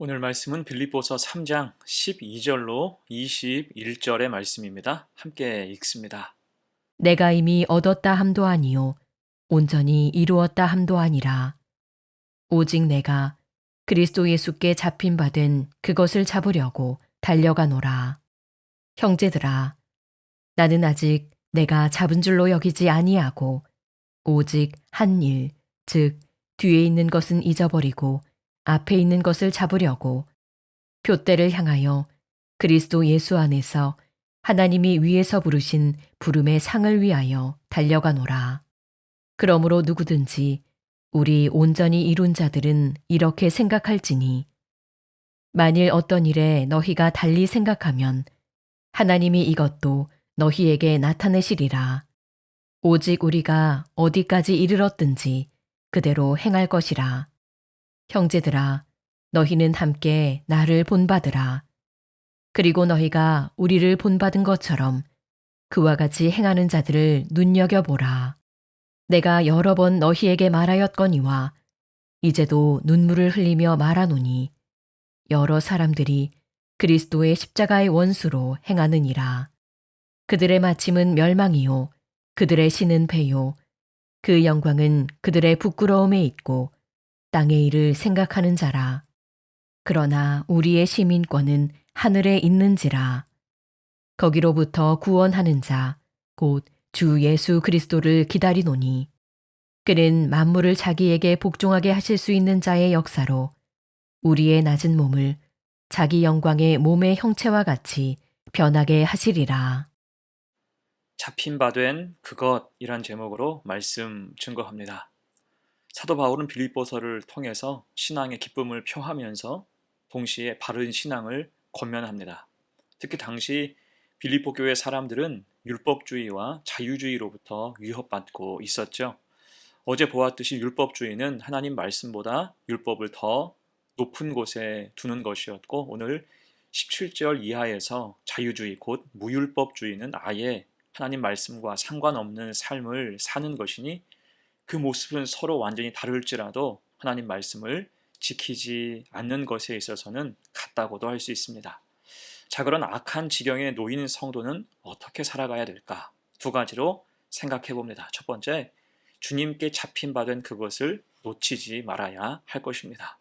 오늘 말씀은 빌립보서 3장 12절로 21절의 말씀입니다. 함께 읽습니다. 내가 이미 얻었다 함도 아니요 온전히 이루었다 함도 아니라 오직 내가 그리스도 예수께 잡힌 바 된 그것을 잡으려고 달려가노라. 형제들아, 나는 아직 내가 잡은 줄로 여기지 아니하고 오직 한 일, 즉 뒤에 있는 것은 잊어버리고 앞에 있는 것을 잡으려고 표대를 향하여 그리스도 예수 안에서 하나님이 위에서 부르신 부름의 상을 위하여 달려가노라. 그러므로 누구든지 우리 온전히 이룬 자들은 이렇게 생각할지니 만일 어떤 일에 너희가 달리 생각하면 하나님이 이것도 너희에게 나타내시리라. 오직 우리가 어디까지 이르렀든지 그대로 행할 것이라. 형제들아, 너희는 함께 나를 본받으라. 그리고 너희가 우리를 본받은 것처럼 그와 같이 행하는 자들을 눈여겨보라. 내가 여러 번 너희에게 말하였거니와 이제도 눈물을 흘리며 말하노니 여러 사람들이 그리스도의 십자가의 원수로 행하느니라. 그들의 마침은 멸망이요 그들의 신은 배요 그 영광은 그들의 부끄러움에 있고 땅의 일을 생각하는 자라. 그러나 우리의 시민권은 하늘에 있는지라. 거기로부터 구원하는 자 곧 주 예수 그리스도를 기다리노니 그는 만물을 자기에게 복종하게 하실 수 있는 자의 역사로 우리의 낮은 몸을 자기 영광의 몸의 형체와 같이 변하게 하시리라. 잡힌 바 된 그것이란 제목으로 말씀 증거합니다. 사도 바울은 빌립보서를 통해서 신앙의 기쁨을 표하면서 동시에 바른 신앙을 권면합니다. 특히 당시 빌립보 교회 사람들은 율법주의와 자유주의로부터 위협받고 있었죠. 어제 보았듯이 율법주의는 하나님 말씀보다 율법을 더 높은 곳에 두는 것이었고, 오늘 17절 이하에서 자유주의 곧 무율법주의는 아예 하나님 말씀과 상관없는 삶을 사는 것이니 그 모습은 서로 완전히 다를지라도 하나님 말씀을 지키지 않는 것에 있어서는 같다고도 할 수 있습니다. 자, 그런 악한 지경에 놓인 성도는 어떻게 살아가야 될까? 두 가지로 생각해 봅니다. 첫 번째, 주님께 잡힌 바 된 그것을 놓치지 말아야 할 것입니다.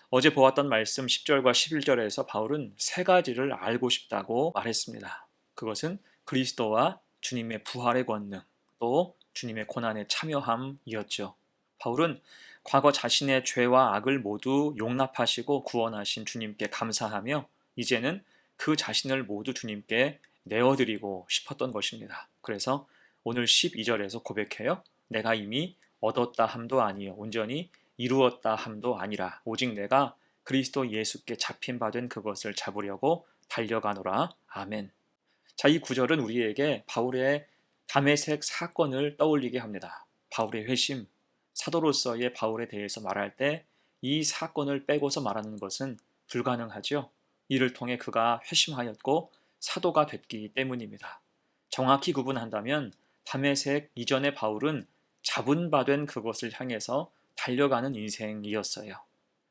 어제 보았던 말씀 10절과 11절에서 바울은 세 가지를 알고 싶다고 말했습니다. 그것은 그리스도와 주님의 부활의 권능, 또 주님의 고난에 참여함이었죠. 바울은 과거 자신의 죄와 악을 모두 용납하시고 구원하신 주님께 감사하며 이제는 그 자신을 모두 주님께 내어드리고 싶었던 것입니다. 그래서 오늘 12절에서 고백해요. 내가 이미 얻었다 함도 아니요 온전히 이루었다 함도 아니라 오직 내가 그리스도 예수께 잡힌 바 된 그것을 잡으려고 달려가노라. 아멘. 자, 이 구절은 우리에게 바울의 다메섹 사건을 떠올리게 합니다. 바울의 회심, 사도로서의 바울에 대해서 말할 때 이 사건을 빼고서 말하는 것은 불가능하죠. 이를 통해 그가 회심하였고 사도가 됐기 때문입니다. 정확히 구분한다면 다메섹 이전의 바울은 잡은 바 된 그것을 향해서 달려가는 인생이었어요.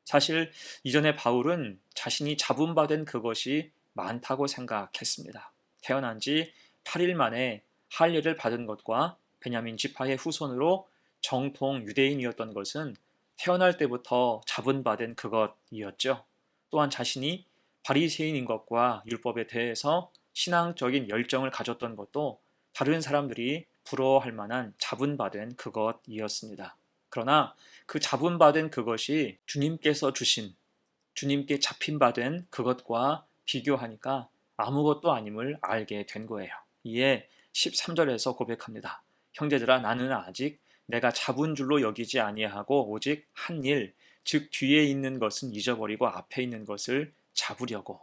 사실 이전의 바울은 자신이 잡은 바 된 그것이 많다고 생각했습니다. 태어난 지 8일 만에 할례를 받은 것과 베냐민 지파의 후손으로 정통 유대인이었던 것은 태어날 때부터 잡은 바 된 그것이었죠. 또한 자신이 바리새인인 것과 율법에 대해서 신앙적인 열정을 가졌던 것도 다른 사람들이 부러워할 만한 잡은 바 된 그것이었습니다. 그러나 그 잡은 바 된 그것이 주님께서 주신, 주님께 잡힌 바 된 그것과 비교하니까 아무것도 아님을 알게 된 거예요. 이에 13절에서 고백합니다. 형제들아, 나는 아직 내가 잡은 줄로 여기지 아니하고 오직 한 일, 즉 뒤에 있는 것은 잊어버리고 앞에 있는 것을 잡으려고.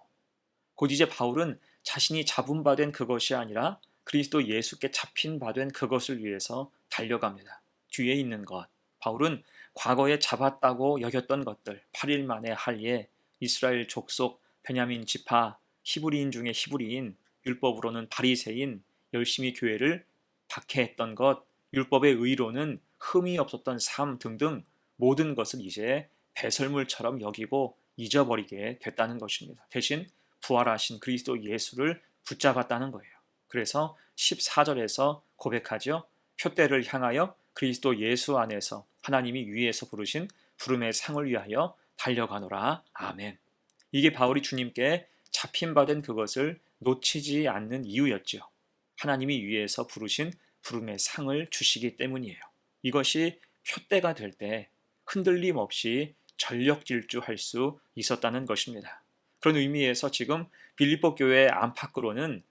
곧 이제 바울은 자신이 잡은 바 된 그것이 아니라 그리스도 예수께 잡힌 바 된 그것을 위해서 달려갑니다. 뒤에 있는 것. 바울은 과거에 잡았다고 여겼던 것들, 8일 만에 할례, 이스라엘 족속, 베냐민 지파, 히브리인 중에 히브리인, 율법으로는 바리새인, 열심히 교회를 박해했던 것, 율법의 의로는 흠이 없었던 삶 등등 모든 것을 이제 배설물처럼 여기고 잊어버리게 됐다는 것입니다. 대신 부활하신 그리스도 예수를 붙잡았다는 거예요. 그래서 14절에서 고백하죠. 표대를 향하여 그리스도 예수 안에서 하나님이 위에서 부르신 부름의 상을 위하여 달려가노라. 아멘. 이게 바울이 주님께 잡힌바된 그것을 놓치지 않는 이유였죠. 하나님이 위에서 부르신 부름의 상을 주시기 때문이에요. 이것이 표대가 될 때 흔들림 없이 전력 질주할 수 있었다는 것입니다. 그런 의미에서 지금 빌립보 교회 안팎으로는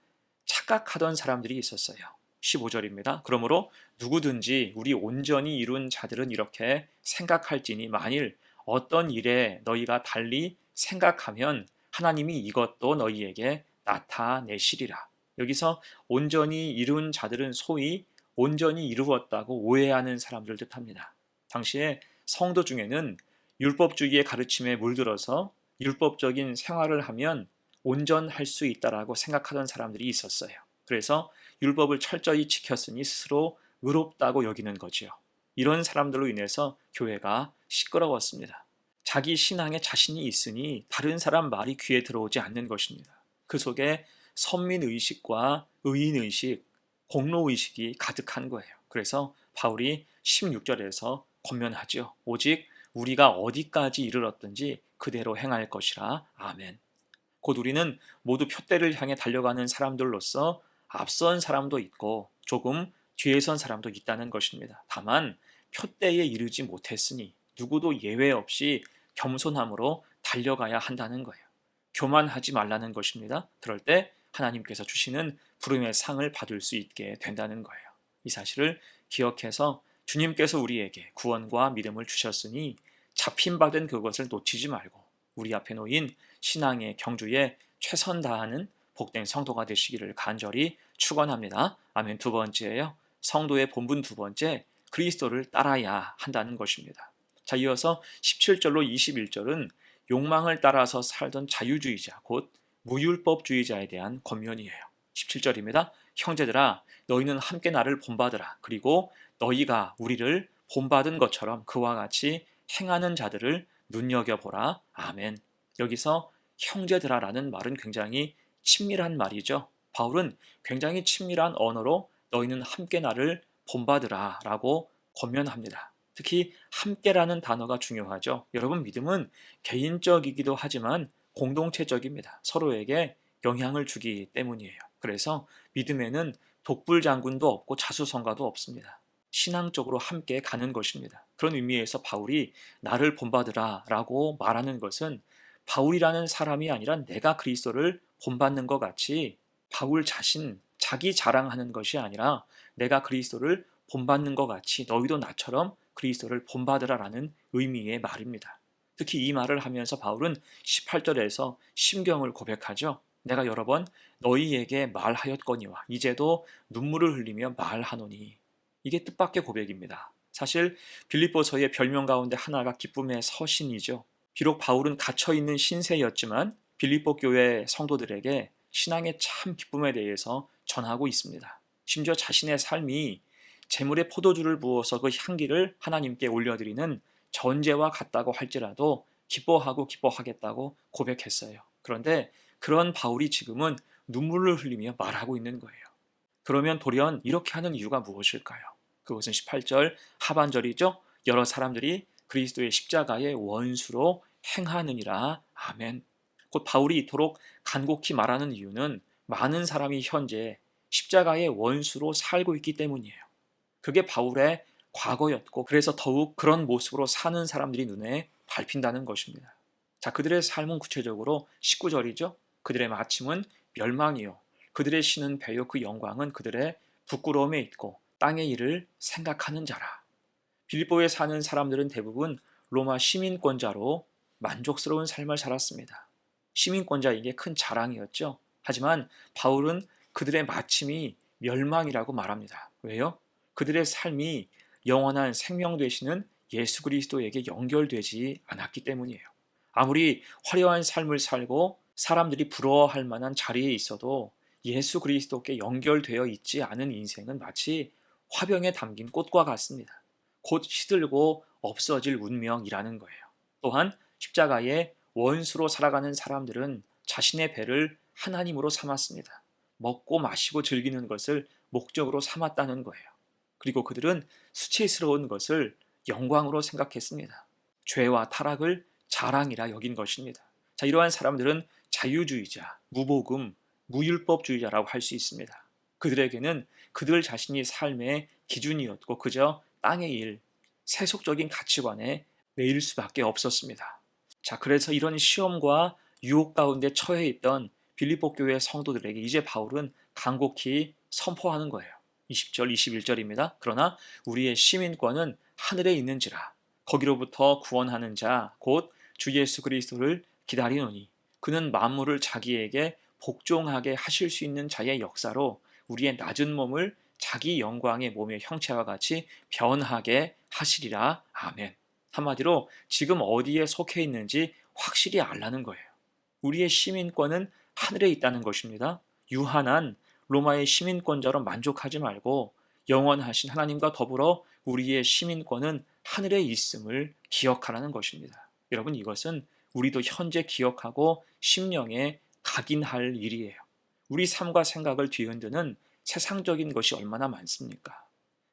착각하던 사람들이 있었어요. 15절입니다. 그러므로 누구든지 우리 온전히 이룬 자들은 이렇게 생각할지니 만일 어떤 일에 너희가 달리 생각하면 하나님이 이것도 너희에게 나타내시리라. 여기서 온전히 이룬 자들은 소위 온전히 이루었다고 오해하는 사람들 뜻합니다. 당시에 성도 중에는 율법주의의 가르침에 물들어서 율법적인 생활을 하면 온전할 수 있다라고 생각하던 사람들이 있었어요. 그래서 율법을 철저히 지켰으니 스스로 의롭다고 여기는 거지요. 이런 사람들로 인해서 교회가 시끄러웠습니다. 자기 신앙에 자신이 있으니 다른 사람 말이 귀에 들어오지 않는 것입니다. 그 속에 선민의식과 의인의식, 공로의식이 가득한 거예요. 그래서 바울이 16절에서 권면하죠. 오직 우리가 어디까지 이르렀든지 그대로 행할 것이라. 아멘. 곧 우리는 모두 표대를 향해 달려가는 사람들로서 앞선 사람도 있고 조금 뒤에 선 사람도 있다는 것입니다. 다만 표대에 이르지 못했으니 누구도 예외 없이 겸손함으로 달려가야 한다는 거예요. 교만하지 말라는 것입니다. 그럴 때 하나님께서 주시는 부름의 상을 받을 수 있게 된다는 거예요. 이 사실을 기억해서 주님께서 우리에게 구원과 믿음을 주셨으니 잡힌 바 된 그것을 놓치지 말고 우리 앞에 놓인 신앙의 경주에 최선 다하는 복된 성도가 되시기를 간절히 축원합니다. 아멘. 두 번째예요. 성도의 본분 두 번째, 그리스도를 따라야 한다는 것입니다. 자, 이어서 17절로 21절은 욕망을 따라서 살던 자유주의자, 곧 무율법주의자에 대한 권면이에요. 17절입니다. 형제들아, 너희는 함께 나를 본받으라. 그리고 너희가 우리를 본받은 것처럼 그와 같이 행하는 자들을 눈여겨보라. 아멘. 여기서 형제들아라는 말은 굉장히 친밀한 말이죠. 바울은 굉장히 친밀한 언어로 너희는 함께 나를 본받으라 라고 권면합니다. 특히 함께라는 단어가 중요하죠. 여러분, 믿음은 개인적이기도 하지만 공동체적입니다. 서로에게 영향을 주기 때문이에요. 그래서 믿음에는 독불장군도 없고 자수성가도 없습니다. 신앙적으로 함께 가는 것입니다. 그런 의미에서 바울이 나를 본받으라 라고 말하는 것은 바울이라는 사람이 아니라 내가 그리스도를 본받는 것 같이 바울 자신, 자기 자랑하는 것이 아니라 내가 그리스도를 본받는 것 같이 너희도 나처럼 그리스도를 본받으라라는 의미의 말입니다. 특히 이 말을 하면서 바울은 18절에서 심경을 고백하죠. 내가 여러 번 너희에게 말하였거니와 이제도 눈물을 흘리며 말하노니. 이게 뜻밖의 고백입니다. 사실 빌립보서의 별명 가운데 하나가 기쁨의 서신이죠. 비록 바울은 갇혀있는 신세였지만 빌립보 교회 성도들에게 신앙의 참 기쁨에 대해서 전하고 있습니다. 심지어 자신의 삶이 제물에 포도주를 부어서 그 향기를 하나님께 올려드리는 전제와 같다고 할지라도 기뻐하고 기뻐하겠다고 고백했어요. 그런데 그런 바울이 지금은 눈물을 흘리며 말하고 있는 거예요. 그러면 돌연 이렇게 하는 이유가 무엇일까요? 그것은 18절 하반절이죠. 여러 사람들이 그리스도의 십자가의 원수로 행하느니라. 아멘. 곧 바울이 이토록 간곡히 말하는 이유는 많은 사람이 현재 십자가의 원수로 살고 있기 때문이에요. 그게 바울의 과거였고 그래서 더욱 그런 모습으로 사는 사람들이 눈에 밟힌다는 것입니다. 자, 그들의 삶은 구체적으로 19절이죠. 그들의 마침은 멸망이요. 그들의 신은 배요. 그 영광은 그들의 부끄러움에 있고 땅의 일을 생각하는 자라. 빌립보에 사는 사람들은 대부분 로마 시민권자로 만족스러운 삶을 살았습니다. 시민권자에게 큰 자랑이었죠. 하지만 바울은 그들의 마침이 멸망이라고 말합니다. 왜요? 그들의 삶이 영원한 생명 되시는 예수 그리스도에게 연결되지 않았기 때문이에요. 아무리 화려한 삶을 살고 사람들이 부러워할 만한 자리에 있어도 예수 그리스도께 연결되어 있지 않은 인생은 마치 화병에 담긴 꽃과 같습니다. 곧 시들고 없어질 운명이라는 거예요. 또한 십자가의 원수로 살아가는 사람들은 자신의 배를 하나님으로 삼았습니다. 먹고 마시고 즐기는 것을 목적으로 삼았다는 거예요. 그리고 그들은 수치스러운 것을 영광으로 생각했습니다. 죄와 타락을 자랑이라 여긴 것입니다. 자, 이러한 사람들은 자유주의자, 무복음, 무율법주의자라고 할 수 있습니다. 그들에게는 그들 자신이 삶의 기준이었고 그저 땅의 일, 세속적인 가치관에 매일 수밖에 없었습니다. 자, 그래서 이런 시험과 유혹 가운데 처해 있던 빌립보 교회 성도들에게 이제 바울은 간곡히 선포하는 거예요. 20절, 21절입니다. 그러나 우리의 시민권은 하늘에 있는지라 거기로부터 구원하는 자 곧 주 예수 그리스도를 기다리노니 그는 만물을 자기에게 복종하게 하실 수 있는 자의 역사로 우리의 낮은 몸을 자기 영광의 몸의 형체와 같이 변하게 하시리라. 아멘. 한마디로 지금 어디에 속해 있는지 확실히 알라는 거예요. 우리의 시민권은 하늘에 있다는 것입니다. 유한한 로마의 시민권자로 만족하지 말고 영원하신 하나님과 더불어 우리의 시민권은 하늘에 있음을 기억하라는 것입니다. 여러분, 이것은 우리도 현재 기억하고 심령에 각인할 일이에요. 우리 삶과 생각을 뒤흔드는 세상적인 것이 얼마나 많습니까?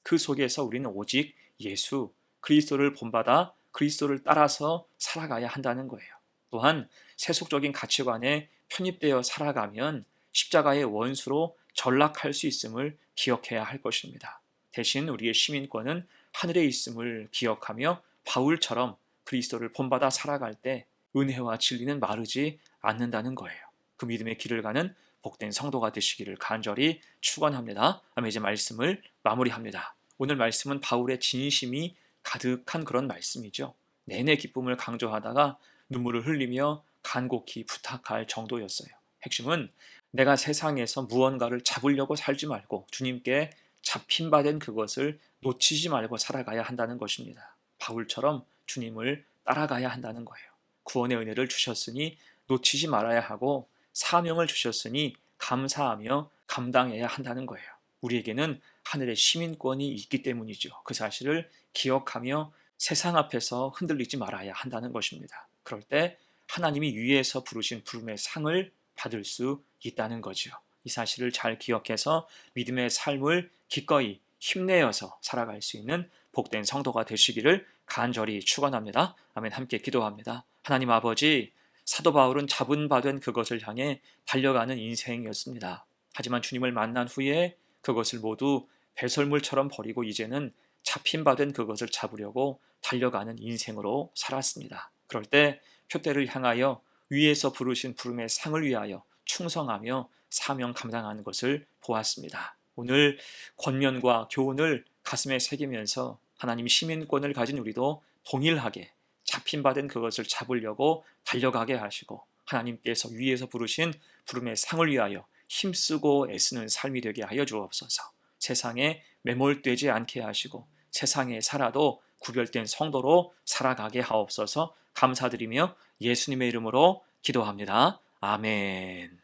그 속에서 우리는 오직 예수, 그리스도를 본받아 그리스도를 따라서 살아가야 한다는 거예요. 또한 세속적인 가치관에 편입되어 살아가면 십자가의 원수로 전락할 수 있음을 기억해야 할 것입니다. 대신 우리의 시민권은 하늘에 있음을 기억하며 바울처럼 그리스도를 본받아 살아갈 때 은혜와 진리는 마르지 않는다는 거예요. 그 믿음의 길을 가는 복된 성도가 되시기를 간절히 축원합니다. 아멘. 이제 말씀을 마무리합니다. 오늘 말씀은 바울의 진심이 가득한 그런 말씀이죠. 내내 기쁨을 강조하다가 눈물을 흘리며 간곡히 부탁할 정도였어요. 핵심은 내가 세상에서 무언가를 잡으려고 살지 말고 주님께 잡힌 바 된 그것을 놓치지 말고 살아가야 한다는 것입니다. 바울처럼 주님을 따라가야 한다는 거예요. 구원의 은혜를 주셨으니 놓치지 말아야 하고 사명을 주셨으니 감사하며 감당해야 한다는 거예요. 우리에게는 하늘의 시민권이 있기 때문이죠. 그 사실을 기억하며 세상 앞에서 흔들리지 말아야 한다는 것입니다. 그럴 때 하나님이 위에서 부르신 부름의 상을 받을 수 있다는 거죠. 이 사실을 잘 기억해서 믿음의 삶을 기꺼이 힘내어서 살아갈 수 있는 복된 성도가 되시기를 간절히 축원합니다. 아멘. 함께 기도합니다. 하나님 아버지, 사도 바울은 잡은 바 된 그것을 향해 달려가는 인생이었습니다. 하지만 주님을 만난 후에 그것을 모두 배설물처럼 버리고 이제는 잡힌 바 된 그것을 잡으려고 달려가는 인생으로 살았습니다. 그럴 때 표대를 향하여 위에서 부르신 부름의 상을 위하여 충성하며 사명 감당하는 것을 보았습니다. 오늘 권면과 교훈을 가슴에 새기면서 하나님 시민권을 가진 우리도 동일하게 잡힌 바 된 그것을 잡으려고 달려가게 하시고 하나님께서 위에서 부르신 부름의 상을 위하여 힘쓰고 애쓰는 삶이 되게 하여 주옵소서. 세상에 매몰되지 않게 하시고 세상에 살아도 구별된 성도로 살아가게 하옵소서. 감사드리며 예수님의 이름으로 기도합니다. 아멘.